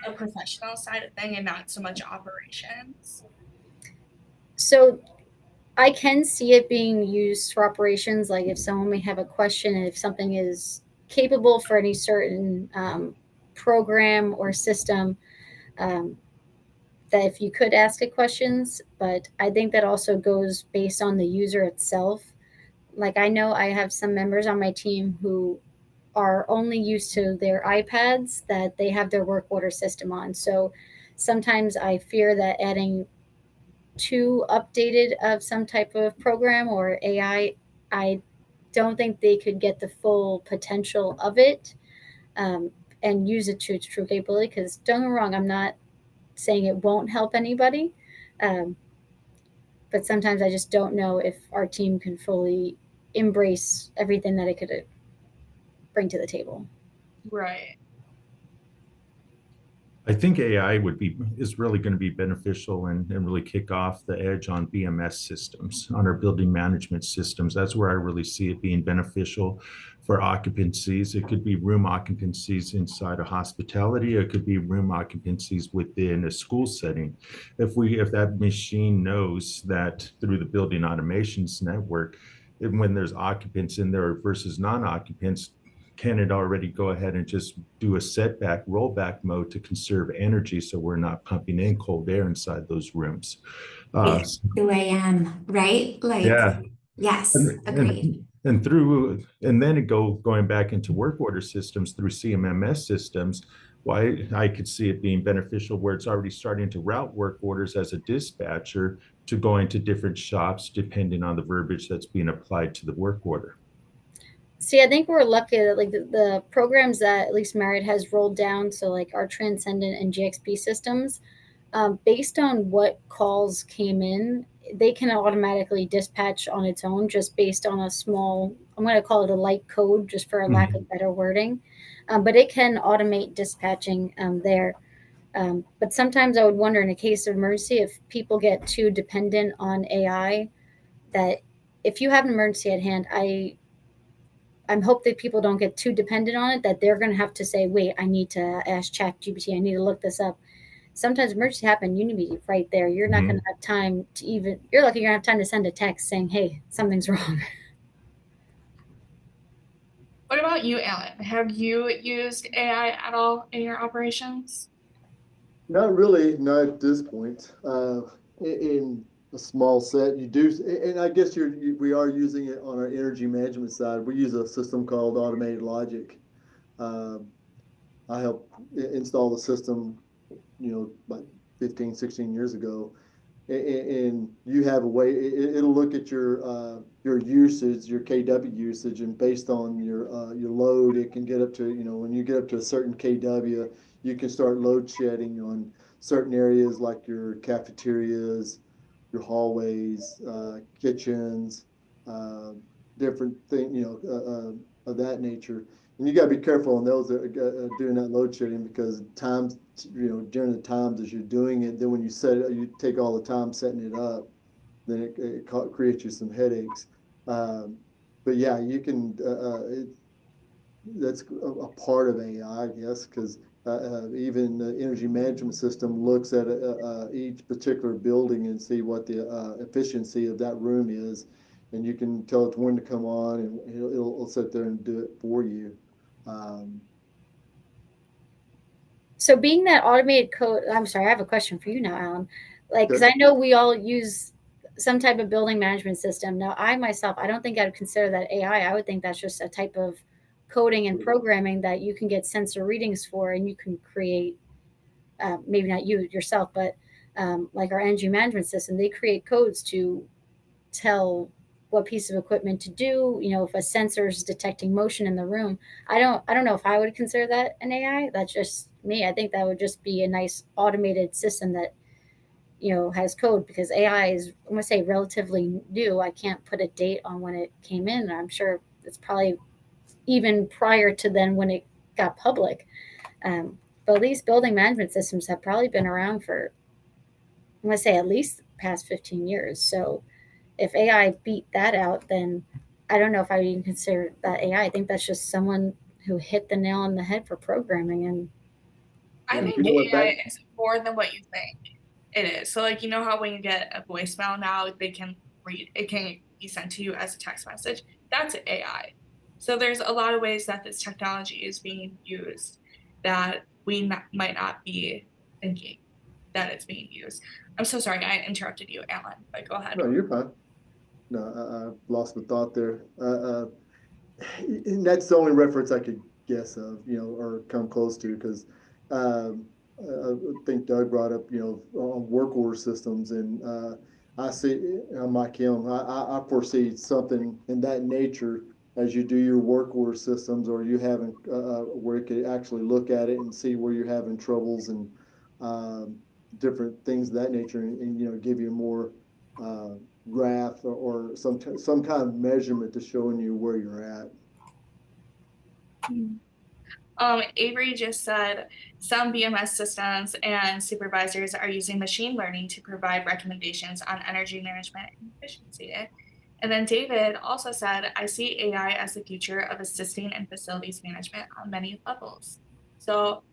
Speaker 2: a professional side of thing and not so much operations?
Speaker 5: So I can see it being used for operations, like if someone may have a question and if something is capable for any certain program or system, um, that if you could ask it questions, but I think that also goes based on the user itself. Like I know I have some members on my team who are only used to their iPads that they have their work order system on. So sometimes I fear that adding too updated of some type of program or I don't think they could get the full potential of it, um, and use it to its true capability. Because don't get me wrong, I'm not saying it won't help anybody, um, but sometimes I just don't know if our team can fully embrace everything that it could bring to the table.
Speaker 2: Right.
Speaker 4: I think AI is really going to be beneficial and really kick off the edge on BMS systems, on our building management systems. That's where I really see it being beneficial for occupancies. It could be room occupancies inside a hospitality. It could be room occupancies within a school setting. If that machine knows that through the building automations network, when there's occupants in there versus non-occupants, can it already go ahead and just do a setback rollback mode to conserve energy so we're not pumping in cold air inside those rooms?
Speaker 3: It's 2 a.m., right? Like,
Speaker 4: Yeah.
Speaker 3: yes, agreed.
Speaker 4: And then going back into work order systems through CMMS systems, why I could see it being beneficial where it's already starting to route work orders as a dispatcher to going to different shops depending on the verbiage that's being applied to the work order.
Speaker 5: See, I think we're lucky that like the programs that at least Marriott has rolled down, so like our Transcendent and GXP systems, based on what calls came in, they can automatically dispatch on its own just based on a small, I'm going to call it a light code just for a lack of better wording. But it can automate dispatching there. But sometimes I would wonder in a case of emergency if people get too dependent on AI, that if you have an emergency at hand, I'm hope that people don't get too dependent on it, that they're going to have to say, wait, I need to ask Chat GPT. I need to look this up. Sometimes emergencies happen. You need to be right there. You're not going to have time to even, you're lucky you're going to have time to send a text saying, hey, something's wrong.
Speaker 2: What about you, Alan? Have you used AI at all in your operations?
Speaker 6: Not really, not at this point. In a small set, you do, and I guess we are using it on our energy management side. We use a system called Automated Logic. Um, I helped install the system, about 15, 16 years ago. And you have a way, it'll look at your usage, your KW usage, and based on your load, it can get up to, when you get up to a certain KW, you can start load shedding on certain areas like your cafeterias, your hallways, kitchens, uh, different thing, of that nature. And you got to be careful on those that are doing that load shedding, because times, during the times as you're doing it, then when you set it, you take all the time setting it up, then it creates you some headaches. But yeah, you can, that's a part of AI, I guess, because even the energy management system looks at each particular building and see what the efficiency of that room is. And you can tell it when to come on, and it'll sit there and do it for you.
Speaker 5: So being that automated code, I'm sorry, I have a question for you now, Alan. Like, because
Speaker 6: Okay.
Speaker 5: I know we all use some type of building management system. Now, I myself, I don't think I would consider that AI. I would think that's just a type of coding and programming that you can get sensor readings for, and you can create, maybe not you yourself, but like our energy management system, they create codes to tell what piece of equipment to do. If a sensor is detecting motion in the room, I don't know if I would consider that an AI. That's just me. I think that would just be a nice automated system that has code, because AI is, I'm gonna say, relatively new. I can't put a date on when it came in. I'm sure it's probably even prior to then when it got public. But these building management systems have probably been around for, I'm gonna say, at least the past 15 years. So if AI beat that out, then I don't know if I would even consider that AI. I think that's just someone who hit the nail on the head for programming. And
Speaker 2: I think AI is more than what you think it is. So like, how when you get a voicemail now, they can read, it can be sent to you as a text message. That's AI. So there's a lot of ways that this technology is being used that we might not be thinking that it's being used. I'm so sorry, I interrupted you, Alan, but go ahead.
Speaker 6: No, you're fine. No, I lost my thought there. And that's the only reference I could guess of, or come close to, because I think Doug brought up, on work order systems, and I see, I'm like him, I foresee something in that nature as you do your work order systems, or you having where you could actually look at it and see where you're having troubles, and different things of that nature, and give you more graph or some kind of measurement to showing you where you're at.
Speaker 2: Avery just said some BMS systems and supervisors are using machine learning to provide recommendations on energy management and efficiency. And then David also said, I see AI as the future of assisting in facilities management on many levels. So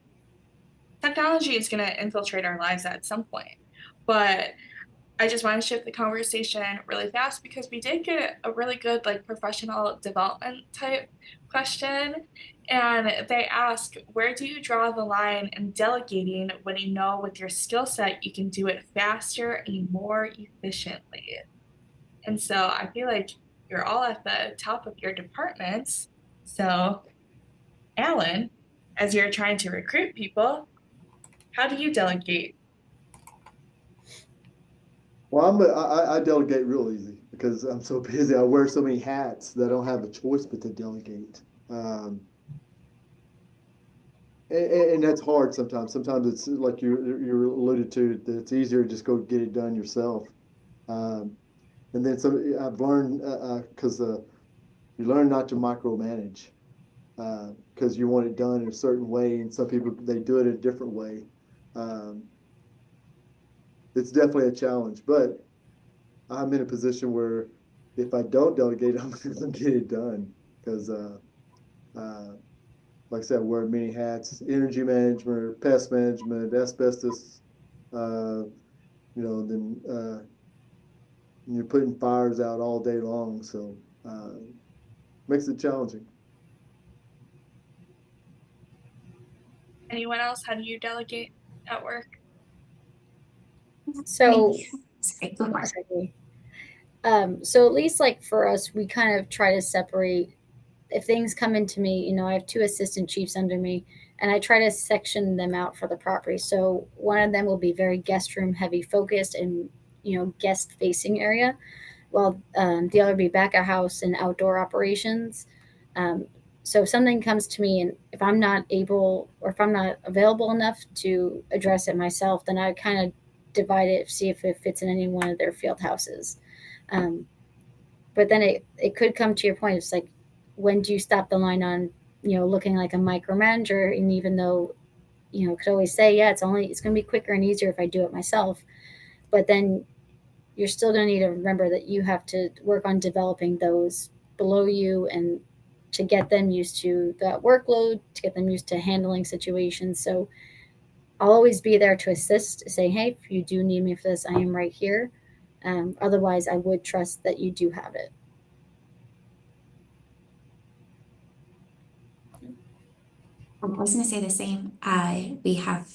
Speaker 2: technology is going to infiltrate our lives at some point. But I just want to shift the conversation really fast, because we did get a really good professional development type question. And they ask, where do you draw the line in delegating when you know with your skill set you can do it faster and more efficiently? And so I feel like you're all at the top of your departments. So Alan, as you're trying to recruit people, how do you delegate?
Speaker 6: Well, I delegate real easy because I'm so busy. I wear so many hats that I don't have a choice but to delegate. And that's hard sometimes. Sometimes it's like you alluded to, that it's easier to just go get it done yourself. And then I've learned, because you learn not to micromanage, because you want it done in a certain way, and some people, they do it a different way. It's definitely a challenge, but I'm in a position where if I don't delegate, I'm going to get it done, because like I said, I wear many hats: energy management, pest management, asbestos. Then you're putting fires out all day long, so makes it challenging.
Speaker 2: Anyone else? How do you delegate at work?
Speaker 5: so,
Speaker 3: Sorry, go for it.
Speaker 5: so at least for us, we kind of try to separate. If things come into me, I have 2 assistant chiefs under me, and I try to section them out for the property. So one of them will be very guest room heavy focused and guest facing area, while the other will be back of house and outdoor operations. Um, so if something comes to me, and if I'm not able, or if I'm not available enough to address it myself, then I kind of divide it, see if it fits in any one of their field houses. But then it could come to your point. It's like, when do you stop the line on looking like a micromanager. And even though, could always say, yeah, it's going to be quicker and easier if I do it myself. But then you're still going to need to remember that you have to work on developing those below you and to get them used to that workload, to get them used to handling situations. So I'll always be there to assist, say, hey, if you do need me for this, I am right here. Otherwise, I would trust that you do have it.
Speaker 3: I was going to say the same. We have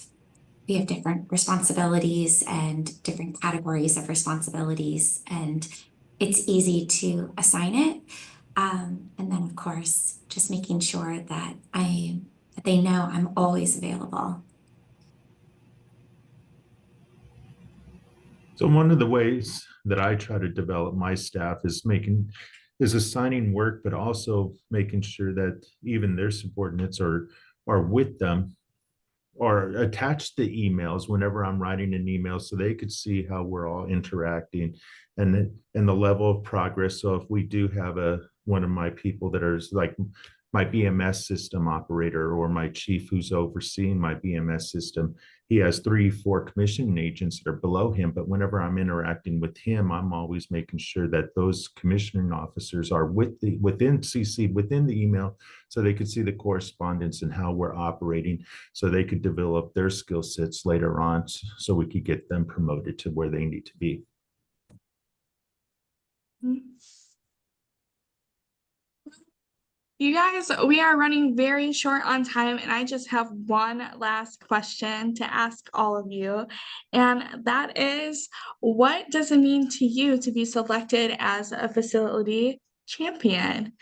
Speaker 3: different responsibilities and different categories of responsibilities, and it's easy to assign it. And then, of course, just making sure that they know I'm always available.
Speaker 4: So one of the ways that I try to develop my staff is assigning work, but also making sure that even their subordinates are with them or attach the emails whenever I'm writing an email so they could see how we're all interacting and the level of progress. So if we do have one of my people that is like my BMS system operator or my chief who's overseeing my BMS system, he has 3-4 commissioning agents that are below him. But whenever I'm interacting with him, I'm always making sure that those commissioning officers are within CC, within the email, so they could see the correspondence and how we're operating, so they could develop their skill sets later on, so we could get them promoted to where they need to be.
Speaker 2: You guys, we are running very short on time, and I just have one last question to ask all of you. And that is, what does it mean to you to be selected as a facility champion?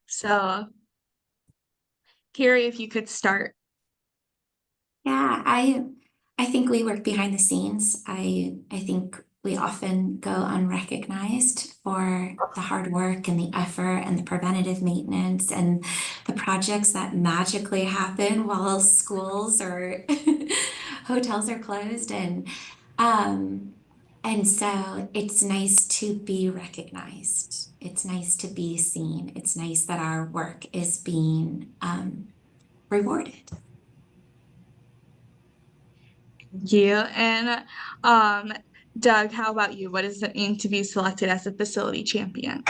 Speaker 2: So, Carrie, if you could start.
Speaker 3: Yeah, I think we work behind the scenes. I think we often go unrecognized for the hard work and the effort and the preventative maintenance and the projects that magically happen while schools or hotels are closed. And so it's nice to be recognized. It's nice to be seen. It's nice that our work is being rewarded.
Speaker 2: You and Doug, how about you? What does it mean to be selected as a facility champion?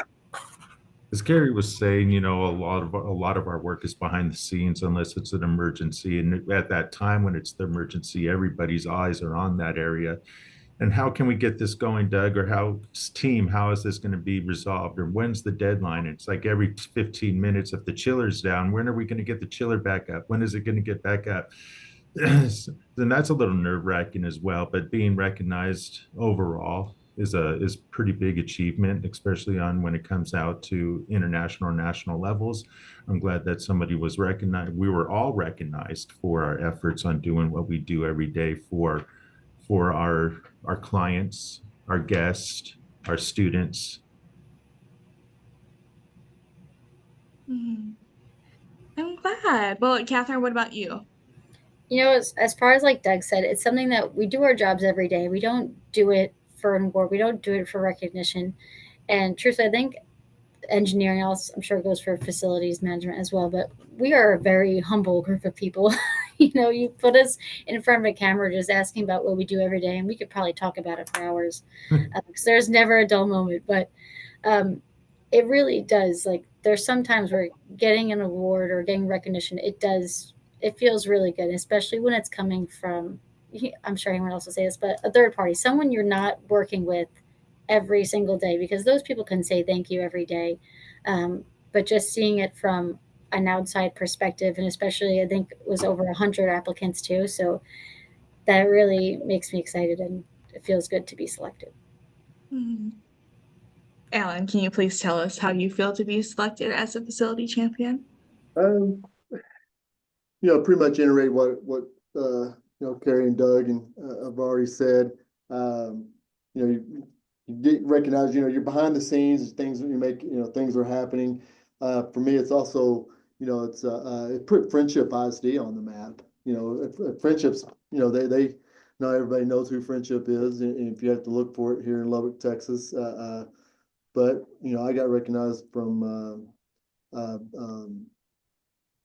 Speaker 4: As Gary was saying, a lot of our work is behind the scenes unless it's an emergency. And at that time when it's the emergency, everybody's eyes are on that area. And how can we get this going, Doug? Or how is this going to be resolved? Or when's the deadline? It's like every 15 minutes, if the chiller's down, when are we going to get the chiller back up? When is it going to get back up? Then that's a little nerve-wracking as well. But being recognized overall is pretty big achievement, especially on when it comes out to international or national levels. I'm glad that somebody was recognized. We were all recognized for our efforts on doing what we do every day for our clients, our guests, our students.
Speaker 2: I'm glad. Well, Catherine, what about you?
Speaker 5: As far as like Doug said, it's something that we do our jobs every day. We don't do it for an award. We don't do it for recognition. And truthfully, I think engineering else, I'm sure it goes for facilities management as well, but we are a very humble group of people. You put us in front of a camera just asking about what we do every day, and we could probably talk about it for hours because there's never a dull moment. But it really does, like, there's sometimes where getting an award or getting recognition, it feels really good, especially when it's coming from, I'm sure anyone else will say this, but a third party, someone you're not working with every single day, because those people can say thank you every day. But just seeing it from an outside perspective, and especially I think it was over 100 applicants too. So that really makes me excited, and it feels good to be selected.
Speaker 2: Alan, can you please tell us how you feel to be selected as a facility champion?
Speaker 6: Pretty much iterate what Carrie and Doug and have already said. You get recognized. You're behind the scenes. Things you make. Things are happening. For me, it's also it put Friendship ISD on the map. Friendships. They not everybody knows who Friendship is, and if you have to look for it here in Lubbock, Texas. But I got recognized from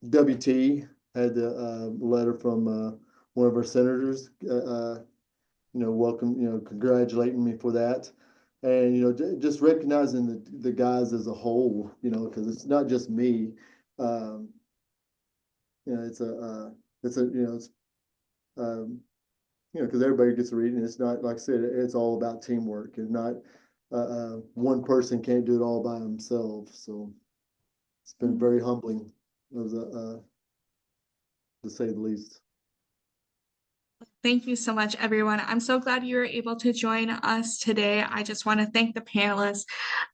Speaker 6: WT had the letter from one of our senators, welcome, congratulating me for that. And, just recognizing the guys as a whole, because it's not just me. It's because everybody gets to read, and it's not, like I said, it's all about teamwork, and not one person can't do it all by himself. So it's been very humbling, to say the least.
Speaker 2: Thank you so much, everyone. I'm so glad you were able to join us today. I just want to thank the panelists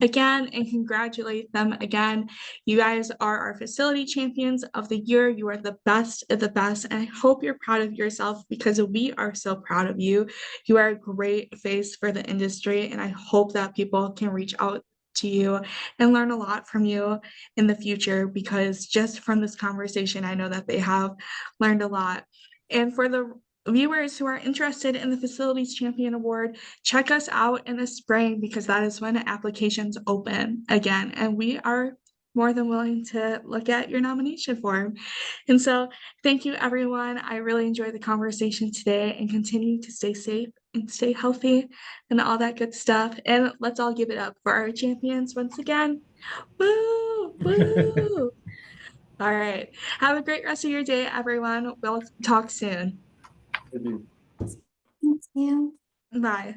Speaker 2: again and congratulate them again. You guys are our facility champions of the year. You are the best of the best. And I hope you're proud of yourself, because we are so proud of you. You are a great face for the industry. And I hope that people can reach out to you and learn a lot from you in the future, because just from this conversation, I know that they have learned a lot. And for the viewers who are interested in the Facilities Champion Award, check us out in the spring, because that is when applications open again. And we are more than willing to look at your nomination form. And so thank you, everyone. I really enjoyed the conversation today, and continue to stay safe and stay healthy and all that good stuff. And let's all give it up for our champions once again. Woo! Woo! All right. Have a great rest of your day, everyone. We'll talk soon.
Speaker 6: Thank you.
Speaker 3: Thank you.
Speaker 2: Bye.